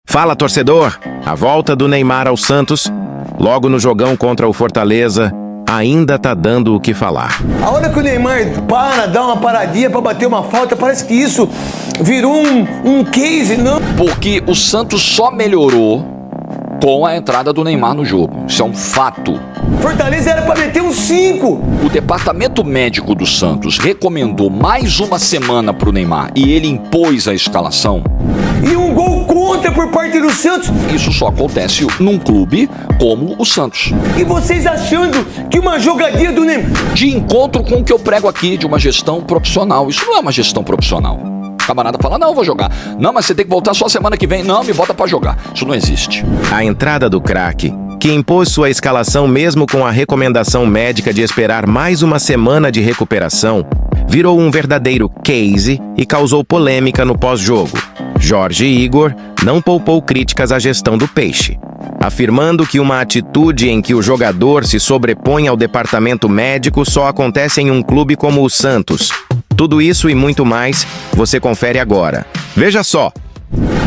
Fala, torcedor! A volta do Neymar ao Santos, logo no jogão contra o Fortaleza, ainda tá dando o que falar. A hora que o Neymar dá uma paradinha pra bater uma falta, parece que isso virou um case, não? Porque o Santos só melhorou com a entrada do Neymar no jogo. Isso é um fato. Fortaleza era pra meter um 5. O departamento médico do Santos recomendou mais uma semana pro Neymar e ele impôs a escalação. E um gol contra por parte do Santos. Isso só acontece num clube como o Santos. E vocês achando que uma jogadinha do Neymar... De encontro com o que eu prego aqui, de uma gestão profissional. Isso não é uma gestão profissional. O camarada fala, não, eu vou jogar. Não, mas você tem que voltar só semana que vem. Não, me bota pra jogar. Isso não existe. A entrada do craque, que impôs sua escalação mesmo com a recomendação médica de esperar mais uma semana de recuperação, virou um verdadeiro case e causou polêmica no pós-jogo. Jorge Igor não poupou críticas à gestão do Peixe, afirmando que uma atitude em que o jogador se sobrepõe ao departamento médico só acontece em um clube como o Santos. Tudo isso e muito mais, você confere agora. Veja só.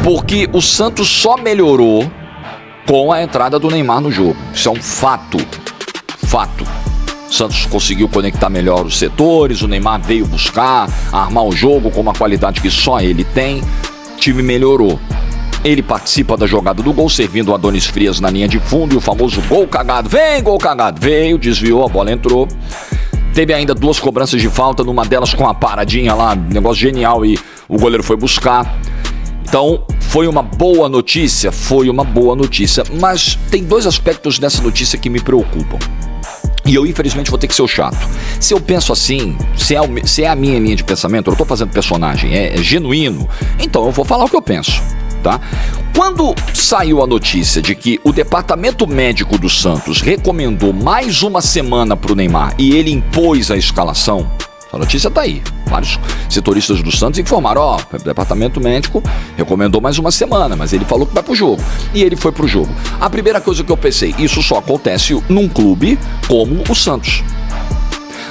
Porque o Santos só melhorou com a entrada do Neymar no jogo. Isso é um fato. Fato. O Santos conseguiu conectar melhor os setores, o Neymar veio buscar, armar o jogo com uma qualidade que só ele tem. O time melhorou. Ele participa da jogada do gol, servindo o Adonis Frias na linha de fundo e o famoso gol cagado. Vem, gol cagado. Veio, desviou, a bola entrou. Teve ainda 2 cobranças de falta, numa delas com uma paradinha lá, negócio genial, e o goleiro foi buscar. Então, foi uma boa notícia, mas tem 2 aspectos dessa notícia que me preocupam. E eu, infelizmente, vou ter que ser o chato. Se eu penso assim, se é a minha linha de pensamento, eu não tô fazendo personagem, é genuíno, então eu vou falar o que eu penso, tá? Quando saiu a notícia de que o departamento médico do Santos recomendou mais uma semana pro Neymar e ele impôs a escalação, a notícia tá aí. Vários setoristas do Santos informaram, o departamento médico recomendou mais uma semana, mas ele falou que vai pro jogo. E ele foi pro jogo. A primeira coisa que eu pensei, isso só acontece num clube como o Santos.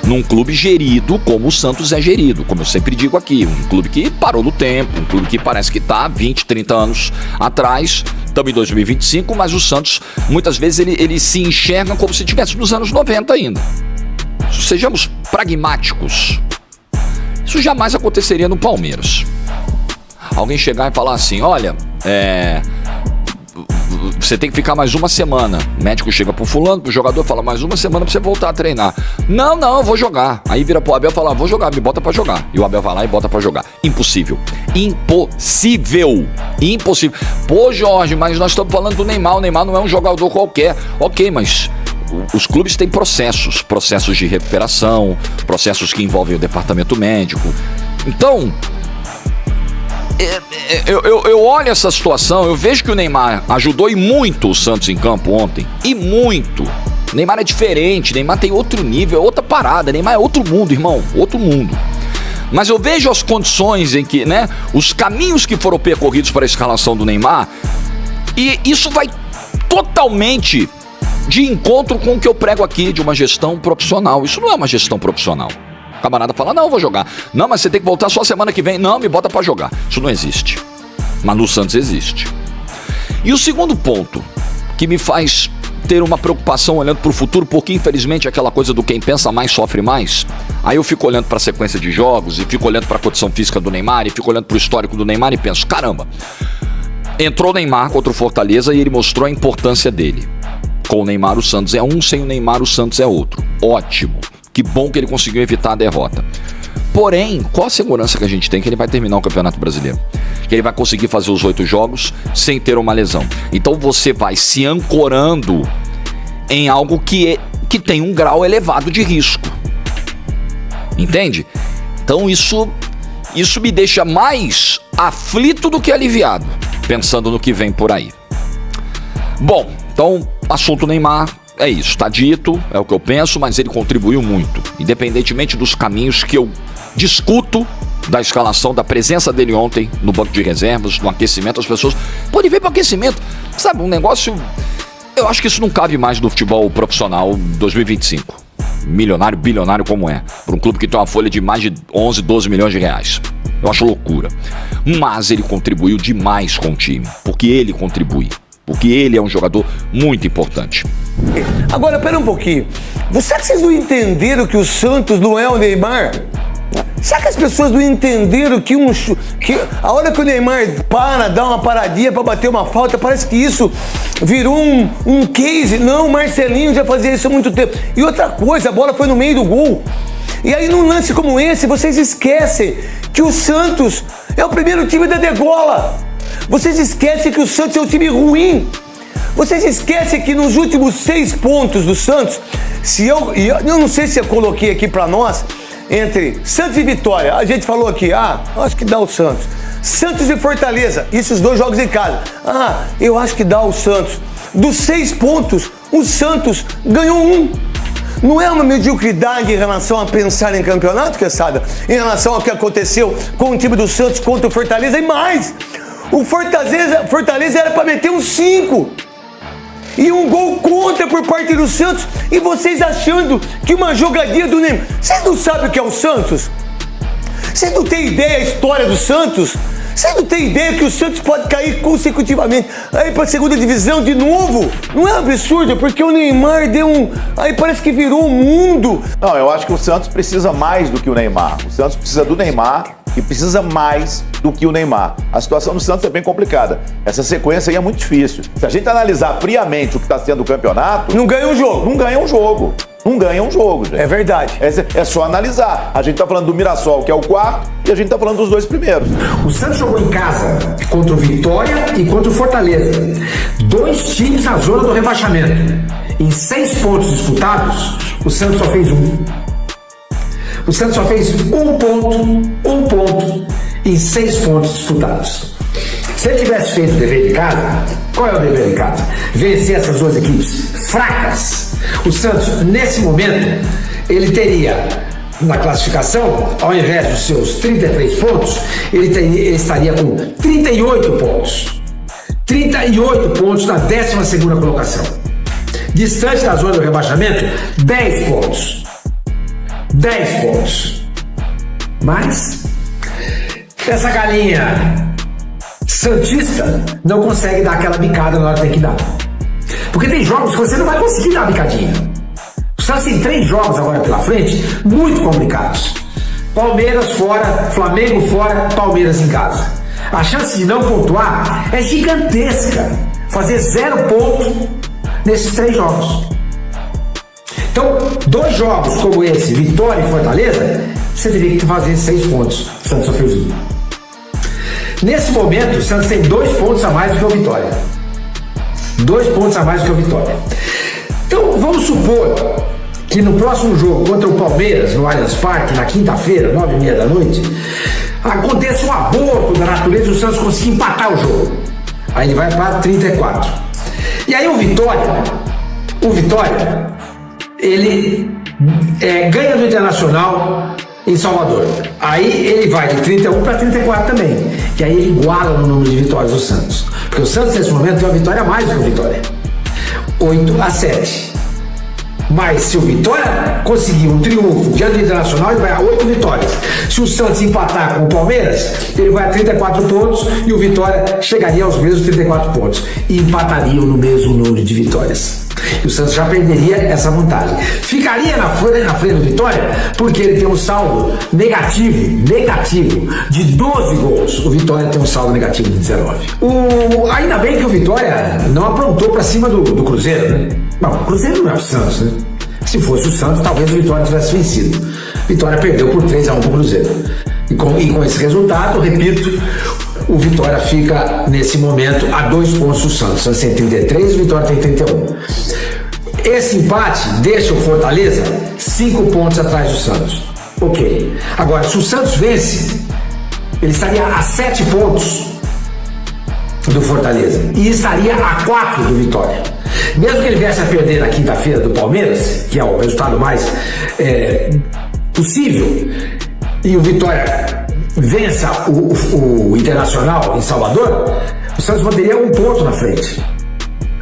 Num clube gerido como o Santos é gerido, como eu sempre digo aqui, um clube que parou no tempo, um clube que parece que está 20, 30 anos atrás, estamos em 2025, mas o Santos, muitas vezes, ele se enxerga como se estivesse nos anos 90 ainda. Sejamos pragmáticos. Isso jamais aconteceria no Palmeiras. Alguém chegar e falar assim, olha, você tem que ficar mais uma semana. O médico chega pro fulano, pro jogador, fala mais uma semana pra você voltar a treinar. Não, eu vou jogar. Aí vira pro Abel e fala, vou jogar, me bota pra jogar. E o Abel vai lá e bota pra jogar. Impossível. Impossível. Pô, Jorge, mas nós estamos falando do Neymar. O Neymar não é um jogador qualquer. Ok, mas os clubes têm processos de recuperação, processos que envolvem o departamento médico. Então, eu olho essa situação, eu vejo que o Neymar ajudou e muito o Santos em campo ontem. E muito. O Neymar é diferente, o Neymar tem outro nível, é outra parada. O Neymar é outro mundo, irmão, outro mundo. Mas eu vejo as condições em que, os caminhos que foram percorridos para a escalação do Neymar, e isso vai totalmente de encontro com o que eu prego aqui, de uma gestão profissional. Isso não é uma gestão profissional. O camarada fala, não, eu vou jogar. Não, mas você tem que voltar só semana que vem. Não, me bota pra jogar. Isso não existe. Mas no Santos existe. E o segundo ponto, que me faz ter uma preocupação olhando pro futuro, porque infelizmente aquela coisa do quem pensa mais sofre mais. Aí eu fico olhando pra sequência de jogos, e fico olhando pra condição física do Neymar, e fico olhando pro histórico do Neymar e penso, caramba, entrou o Neymar contra o Fortaleza e ele mostrou a importância dele. Com o Neymar, o Santos é um, sem o Neymar, o Santos é outro. Ótimo. Que bom que ele conseguiu evitar a derrota. Porém, qual a segurança que a gente tem que ele vai terminar o Campeonato Brasileiro? Que ele vai conseguir fazer os 8 jogos sem ter uma lesão. Então você vai se ancorando em algo que tem um grau elevado de risco. Entende? Então isso me deixa mais aflito do que aliviado, pensando no que vem por aí. Bom, então, assunto Neymar é isso, tá dito, é o que eu penso, mas ele contribuiu muito, independentemente dos caminhos que eu discuto da escalação, da presença dele ontem no banco de reservas, no aquecimento. As pessoas podem ver pro aquecimento, sabe, um negócio, eu acho que isso não cabe mais no futebol profissional 2025, milionário, bilionário como é, para um clube que tem uma folha de mais de 11, 12 milhões de reais. Eu acho loucura. Mas ele contribuiu demais com o time, porque ele contribui. Porque ele é um jogador muito importante. Agora, pera um pouquinho. Será que vocês não entenderam que o Santos não é o Neymar? Será que as pessoas não entenderam que a hora que o Neymar dá uma paradinha pra bater uma falta, parece que isso virou um case? Não, o Marcelinho já fazia isso há muito tempo. E outra coisa, a bola foi no meio do gol. E aí, num lance como esse, vocês esquecem que o Santos é o primeiro time da degola. Vocês esquecem que o Santos é um time ruim. Vocês esquecem que nos últimos 6 pontos do Santos, eu não sei se eu coloquei aqui pra nós, entre Santos e Vitória, a gente falou aqui, acho que dá o Santos. Santos e Fortaleza, esses 2 jogos em casa, eu acho que dá o Santos. Dos 6 pontos, o Santos ganhou 1. Não é uma mediocridade em relação a pensar em campeonato, Quesada? Em relação ao que aconteceu com o time do Santos contra o Fortaleza e mais. O Fortaleza era para meter um 5. E um gol contra por parte do Santos. E vocês achando que uma jogadinha do Neymar... Vocês não sabem o que é o Santos? Vocês não têm ideia da história do Santos? Vocês não têm ideia que o Santos pode cair consecutivamente aí pra segunda divisão de novo? Não é um absurdo? Porque o Neymar aí parece que virou o mundo. Não, eu acho que o Santos precisa mais do que o Neymar. O Santos precisa do Neymar e precisa mais do que o Neymar. A situação do Santos é bem complicada. Essa sequência aí é muito difícil. Se a gente analisar friamente o que está sendo o campeonato... Não ganha um jogo. Não ganha um jogo. Não ganha um jogo, gente. É verdade. É só analisar. A gente tá falando do Mirassol, que é o 4º, e a gente tá falando dos 2 primeiros. O Santos jogou em casa contra o Vitória e contra o Fortaleza. 2 times na zona do rebaixamento. Em 6 pontos disputados, o Santos só fez 1. O Santos só fez um ponto em 6 pontos disputados. Se ele tivesse feito o dever de casa, qual é o dever de casa? Vencer essas 2 equipes fracas. O Santos, nesse momento, ele teria, na classificação, ao invés dos seus 33 pontos, ele estaria com 38 pontos. 38 pontos na 12ª colocação. Distante da zona do rebaixamento, 10 pontos. 10 pontos. Mas essa galinha santista não consegue dar aquela bicada na hora que tem que dar. Porque tem jogos que você não vai conseguir dar a bicadinha. O Santos tem 3 jogos agora pela frente, muito complicados. Palmeiras fora, Flamengo fora, Palmeiras em casa. A chance de não pontuar é gigantesca. Fazer 0 ponto nesses 3 jogos. Então, 2 jogos como esse, Vitória e Fortaleza, você teria que fazer 6 pontos. O Santos só fez 1. Nesse momento, o Santos tem 2 pontos a mais do que o Vitória. 2 pontos a mais do que o Vitória. Então, vamos supor que no próximo jogo contra o Palmeiras, no Allianz Parque, na quinta-feira, 9h30 da noite, aconteça um aborto da natureza e o Santos consiga empatar o jogo. Aí ele vai para 34. E aí o Vitória, ele ganha do Internacional em Salvador. Aí ele vai de 31 para 34 também. E aí ele iguala no número de vitórias do Santos. Porque o Santos nesse momento tem uma vitória a mais do que o Vitória. 8-7. Mas se o Vitória conseguir um triunfo diante do Internacional, ele vai a 8 vitórias. Se o Santos empatar com o Palmeiras, ele vai a 34 pontos e o Vitória chegaria aos mesmos 34 pontos. E empatariam no mesmo número de vitórias. E o Santos já perderia essa vantagem. Ficaria na frente do Vitória porque ele tem um saldo negativo de 12 gols. O Vitória tem um saldo negativo de 19. Ainda bem que o Vitória não aprontou para cima do Cruzeiro, né? Não, o Cruzeiro não é o Santos, né? Se fosse o Santos, talvez o Vitória tivesse vencido. Vitória perdeu por 3-1 para o Cruzeiro. E com esse resultado, repito, o Vitória fica, nesse momento, a 2 pontos do Santos. O Santos tem 33 e o Vitória tem 31. Esse empate deixa o Fortaleza 5 pontos atrás do Santos. Ok. Agora, se o Santos vence, ele estaria a 7 pontos do Fortaleza e estaria a 4 do Vitória. Mesmo que ele viesse a perder na quinta-feira do Palmeiras, que é o resultado mais possível, e o Vitória vença o Internacional em Salvador, o Santos manteria 1 ponto na frente.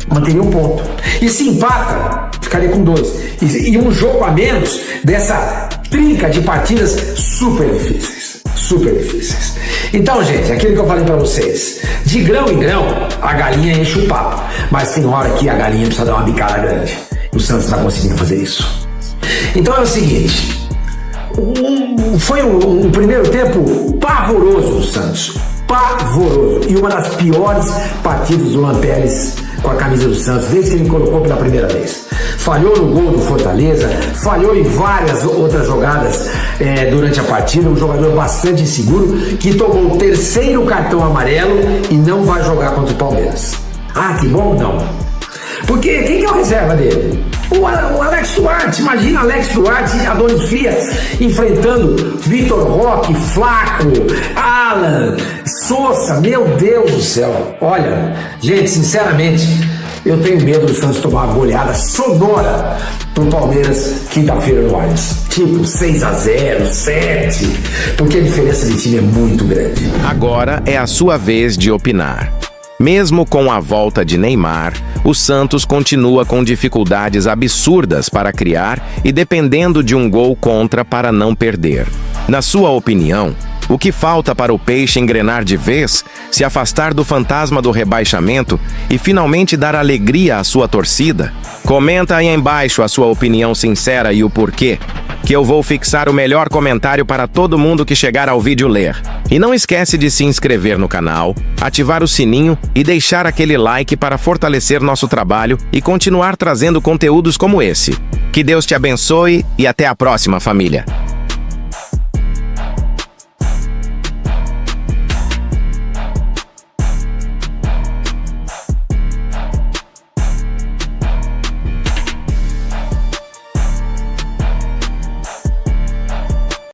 Manteria 1 ponto. E se empata, ficaria com 2. E um jogo a menos dessa trinca de partidas super difíceis. super difíceis. Então, gente, aquilo que eu falei pra vocês, de grão em grão, a galinha enche o papo, mas tem hora que a galinha precisa dar uma bicada grande. E o Santos está conseguindo fazer isso. Então é o seguinte, foi um primeiro tempo pavoroso do Santos, pavoroso, e uma das piores partidas do Lampeles com a camisa do Santos, desde que ele colocou pela primeira vez. Falhou no gol do Fortaleza, falhou em várias outras jogadas durante a partida, um jogador bastante inseguro, que tomou o 3º cartão amarelo e não vai jogar contra o Palmeiras. Ah, que bom, não. Porque quem que é o reserva dele? O Alex Duarte. Imagina Alex Duarte e Adonis Frias enfrentando Vitor Roque, Flaco, Alan, Sousa. Meu Deus do céu. Olha, gente, sinceramente, eu tenho medo do Santos tomar uma goleada sonora pro Palmeiras quinta-feira no Allianz. Tipo 6-0, 7, porque a diferença de time é muito grande. Agora é a sua vez de opinar. Mesmo com a volta de Neymar, o Santos continua com dificuldades absurdas para criar e dependendo de um gol contra para não perder. Na sua opinião, o que falta para o Peixe engrenar de vez, se afastar do fantasma do rebaixamento e finalmente dar alegria à sua torcida? Comenta aí embaixo a sua opinião sincera e o porquê, que eu vou fixar o melhor comentário para todo mundo que chegar ao vídeo ler. E não esquece de se inscrever no canal, ativar o sininho e deixar aquele like para fortalecer nosso trabalho e continuar trazendo conteúdos como esse. Que Deus te abençoe e até a próxima, família!